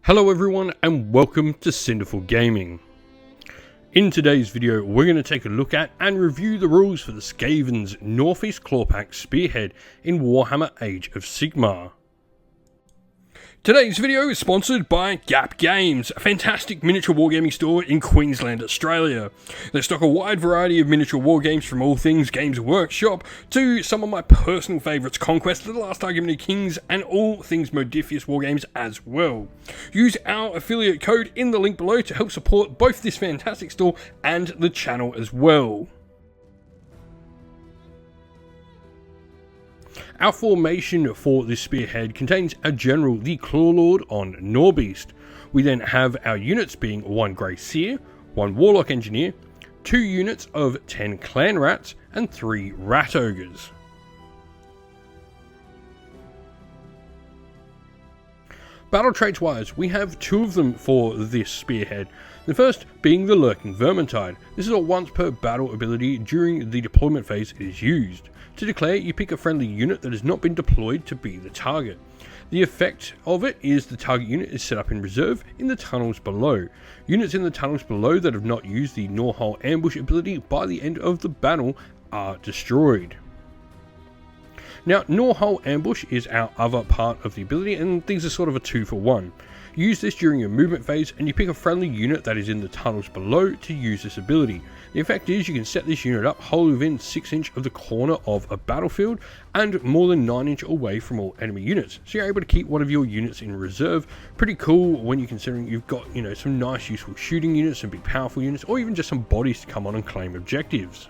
Hello everyone and welcome to Cinderful Gaming. In today's video we're going to take a look at and review the rules for the Skaven's Gnawfeast Clawpack Spearhead in Warhammer Age of Sigmar. Today's video is sponsored by Gap Games, a fantastic miniature wargaming store in Queensland, Australia. They stock a wide variety of miniature wargames from all things Games Workshop to some of my personal favourites, Conquest of the Last Argument of Kings, and all things Modifius wargames as well. Use our affiliate code in the link below to help support both this fantastic store and the channel as well. Our formation for this Spearhead contains a General, the Clawlord on Gnaw-beast. We then have our units being 1 Grey Seer, 1 Warlock Engineer, 2 units of 10 Clanrats, and 3 Rat Ogors. Battle traits wise, we have 2 of them for this Spearhead. The first being the Lurking Vermintide. This is a once per battle ability during the deployment phase it is used. To declare, you pick a friendly unit that has not been deployed to be the target. The effect of it is the target unit is set up in reserve in the tunnels below. Units in the tunnels below that have not used the Gnaw Ambush ability by the end of the battle are destroyed. Now, Gnaw Ambush is our other part of the ability, and these are sort of a 2 for 1. Use this during your movement phase and you pick a friendly unit that is in the tunnels below to use this ability. The effect is you can set this unit up wholly within 6 inch of the corner of a battlefield and more than 9 inch away from all enemy units. So you're able to keep one of your units in reserve. Pretty cool when you're considering you've got, some nice useful shooting units, some big powerful units, or even just some bodies to come on and claim objectives.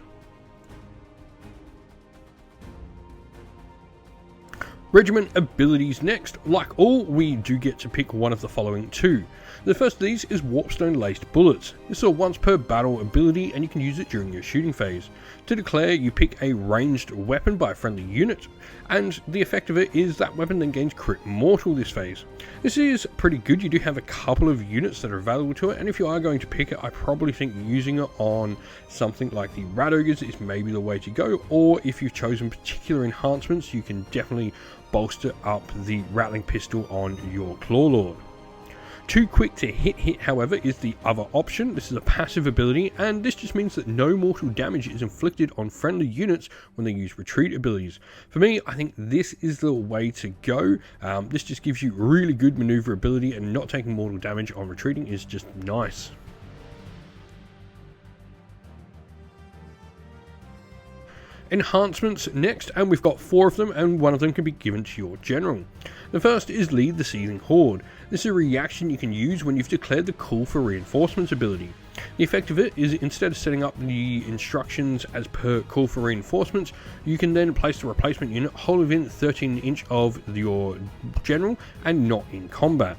Regiment abilities next. Like all, we do get to pick one of the following 2. The first of these is Warpstone Laced Bullets. This is a once per battle ability and you can use it during your shooting phase. To declare, you pick a ranged weapon by a friendly unit, and the effect of it is that weapon then gains crit mortal this phase. This is pretty good. You do have a couple of units that are available to it, and if you are going to pick it, I probably think using it on something like the Rat Ogres is maybe the way to go, or if you've chosen particular enhancements, you can definitely bolster up the Rattling Pistol on your Clawlord. Too quick to hit, however, is the other option. This is a passive ability, and this just means that no mortal damage is inflicted on friendly units when they use retreat abilities. For me, I think this is the way to go. This just gives you really good maneuverability, and not taking mortal damage on retreating is just nice. Enhancements next, and we've got 4 of them, and one of them can be given to your general. The first is Lead the Seething Horde. This is a reaction you can use when you've declared the Call for Reinforcements ability. The effect of it is instead of setting up the instructions as per Call for Reinforcements, you can then place the replacement unit wholly within 13 inch of your general and not in combat.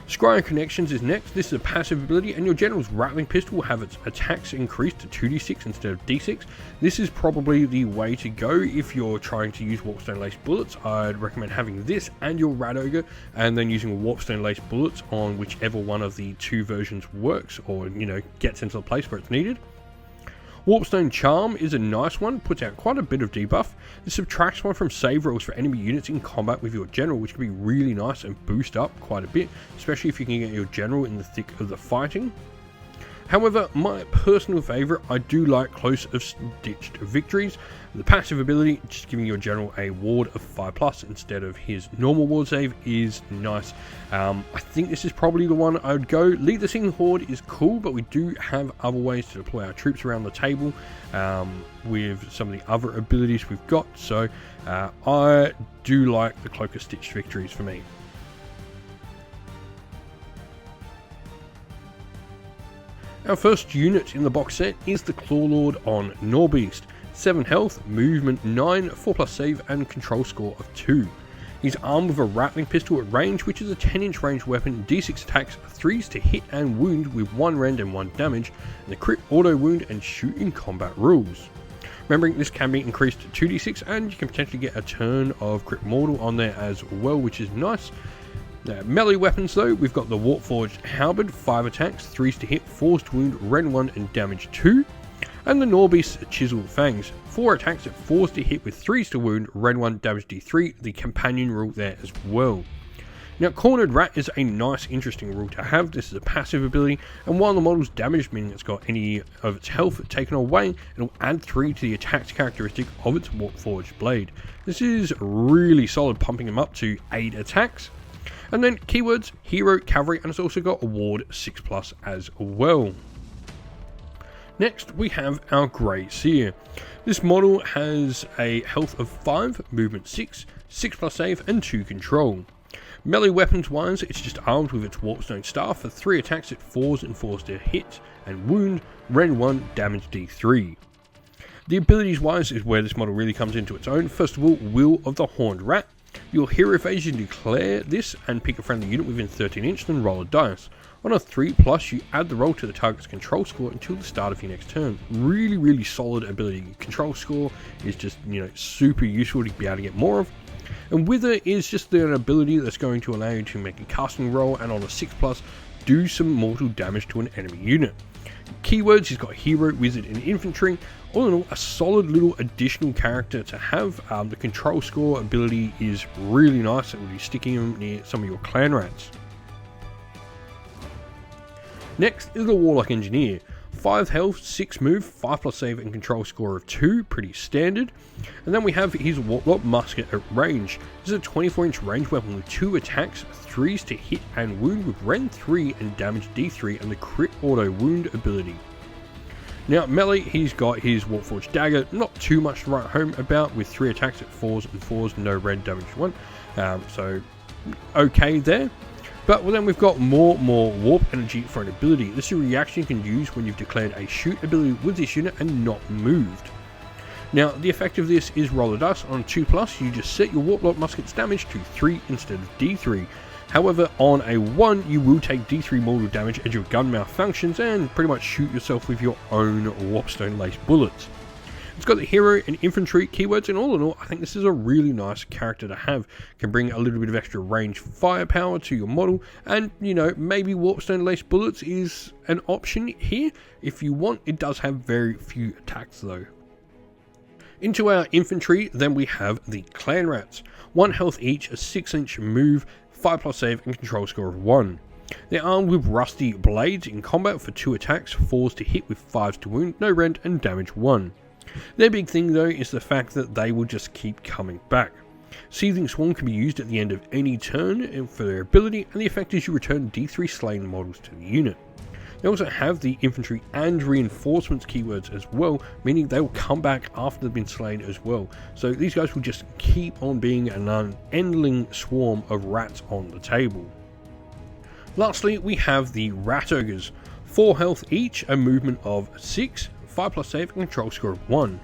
Scrying Connections is next. This is a passive ability, and your general's Rattling Pistol will have its attacks increased to 2d6 instead of d6. This is probably the way to go if you're trying to use Warpstone Laced Bullets. I'd recommend having this and your Rat Ogre, and then using Warpstone Laced Bullets on whichever one of the 2 versions works, or gets into the place where it's needed. Warpstone Charm is a nice one, puts out quite a bit of debuff. It subtracts 1 from save rolls for enemy units in combat with your general, which can be really nice and boost up quite a bit, especially if you can get your general in the thick of the fighting. However, my personal favourite, I do like Close of Stitched Victories. The passive ability, just giving your general a ward of 5+ instead of his normal ward save, is nice. I think this is probably the one I would go. Lead the Seething Horde is cool, but we do have other ways to deploy our troops around the table with some of the other abilities we've got. So I do like the Cloak of Stitched Victories for me. Our first unit in the box set is the Clawlord on Gnaw-beast. 7 health, movement 9, 4+ save and control score of 2. He's armed with a Rattling Pistol at range, which is a 10 inch range weapon, d6 attacks, 3s to hit and wound with 1 rend and 1 damage, and the crit, auto wound and shoot in combat rules. Remembering this can be increased to 2d6, and you can potentially get a turn of crit mortal on there as well, which is nice. Melee weapons though, we've got the Warpforged Halberd, 5 attacks, 3s to hit, 4s to wound, rend 1 and damage 2. And the Gnaw-beast's Chiseled Fangs, 4 attacks at 4s to hit with 3s to wound, rend 1, damage d3, the companion rule there as well. Now, Cornered Rat is a nice, interesting rule to have. This is a passive ability, and while the model's damaged, meaning it's got any of its health taken away, it'll add 3 to the attack characteristic of its Warforged blade. This is really solid, pumping him up to 8 attacks. And then keywords, Hero, Cavalry, and it's also got a Ward 6+ as well. Next, we have our Grey Seer. This model has a health of 5, movement 6, 6+ save, and 2 control. Melee weapons wise, it's just armed with its Warpstone Staff for 3 attacks at 4s and 4s to hit and wound, rend 1, damage D3. The abilities wise is where this model really comes into its own. First of all, Will of the Horned Rat. Your hero phase, you declare this and pick a friendly unit within 13 inch, then roll a dice. On a 3+, you add the roll to the target's control score until the start of your next turn. Really solid ability. Control score is just, super useful to be able to get more of. And Wither is just an ability that's going to allow you to make a casting roll and on a 6+, do some mortal damage to an enemy unit. Keywords, he's got Hero, Wizard, and Infantry. All in all, a solid little additional character to have. The control score ability is really nice and will be sticking him near some of your Clanrats. Next is the Warlock Engineer. 5 health, 6 move, 5+ save and control score of 2, pretty standard. And then we have his Warlock Musket at range. This is a 24-inch range weapon with 2 attacks, 3s to hit and wound with rend 3 and damage D3 and the crit auto wound ability. Now melee, he's got his Warforged Dagger, not too much to write home about, with 3 attacks at 4s and 4s, no rend, damage 1, so okay there. But then we've got more warp energy for an ability. This is a reaction you can use when you've declared a shoot ability with this unit and not moved. Now the effect of this is roll a dice. On 2+, you just set your Warlock Musket's damage to 3 instead of D3. However, on a 1, you will take D3 mortal damage as your gun malfunctions and pretty much shoot yourself with your own Warpstone laced bullets. It's got the Hero and Infantry keywords, and all in all, I think this is a really nice character to have. Can bring a little bit of extra range firepower to your model, and maybe Warpstone laced bullets is an option here if you want. It does have very few attacks though. Into our infantry, then we have the Clanrats. 1 health each, a 6-inch move, 5+ save and control score of 1. They're armed with rusty blades in combat for 2 attacks, 4s to hit with 5s to wound, no rend and damage 1. Their big thing though is the fact that they will just keep coming back. Seething Swarm can be used at the end of any turn for their ability, and the effect is you return D3 slain models to the unit. They also have the infantry and reinforcements keywords as well, meaning they will come back after they've been slain as well. So these guys will just keep on being an unending swarm of rats on the table. Lastly, we have the Rat Ogors. 4 health each, a movement of 6, 5+ save and control score of 1.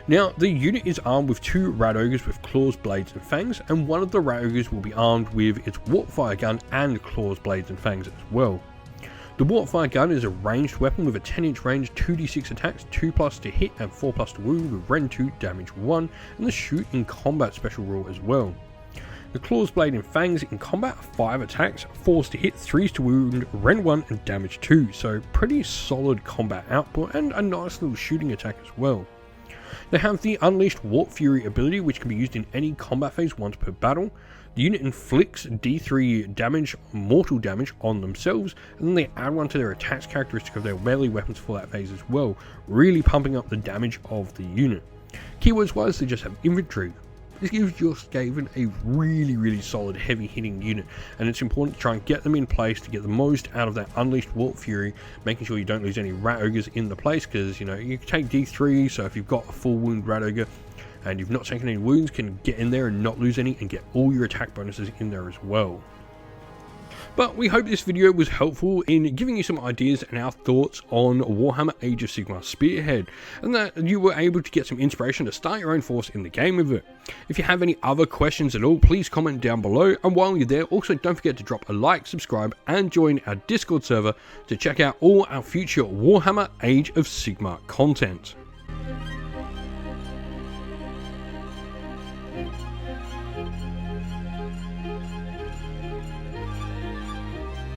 Now, the unit is armed with 2 Rat Ogres with claws, blades and fangs, and one of the Rat Ogres will be armed with its Warpfire gun and claws, blades and fangs as well. The Warpfire gun is a ranged weapon with a 10-inch range, 2d6 attacks, 2+ to hit and 4+ to wound with rend 2, damage 1, and the shoot in combat special rule as well. The claws, blade and fangs in combat are 5 attacks, 4s to hit, 3s to wound, rend 1 and damage 2, so pretty solid combat output and a nice little shooting attack as well. They have the Unleashed Warp Fury ability, which can be used in any combat phase once per battle. The unit inflicts D3 damage, mortal damage on themselves, and then they add one to their attacks characteristic of their melee weapons for that phase as well, really pumping up the damage of the unit. Keywords wise, they just have infantry. This gives your Skaven a really solid heavy hitting unit, and it's important to try and get them in place to get the most out of that Unleashed Warp Fury, making sure you don't lose any Rat Ogres in the place, because you take D3, so if you've got a full wound Rat Ogre and you've not taken any wounds, can get in there and not lose any and get all your attack bonuses in there as well. But we hope this video was helpful in giving you some ideas and our thoughts on Warhammer Age of Sigmar Spearhead, and that you were able to get some inspiration to start your own force in the game with it. If you have any other questions at all, please comment down below, and while you're there, also don't forget to drop a like, subscribe and join our Discord server to check out all our future Warhammer Age of Sigmar content.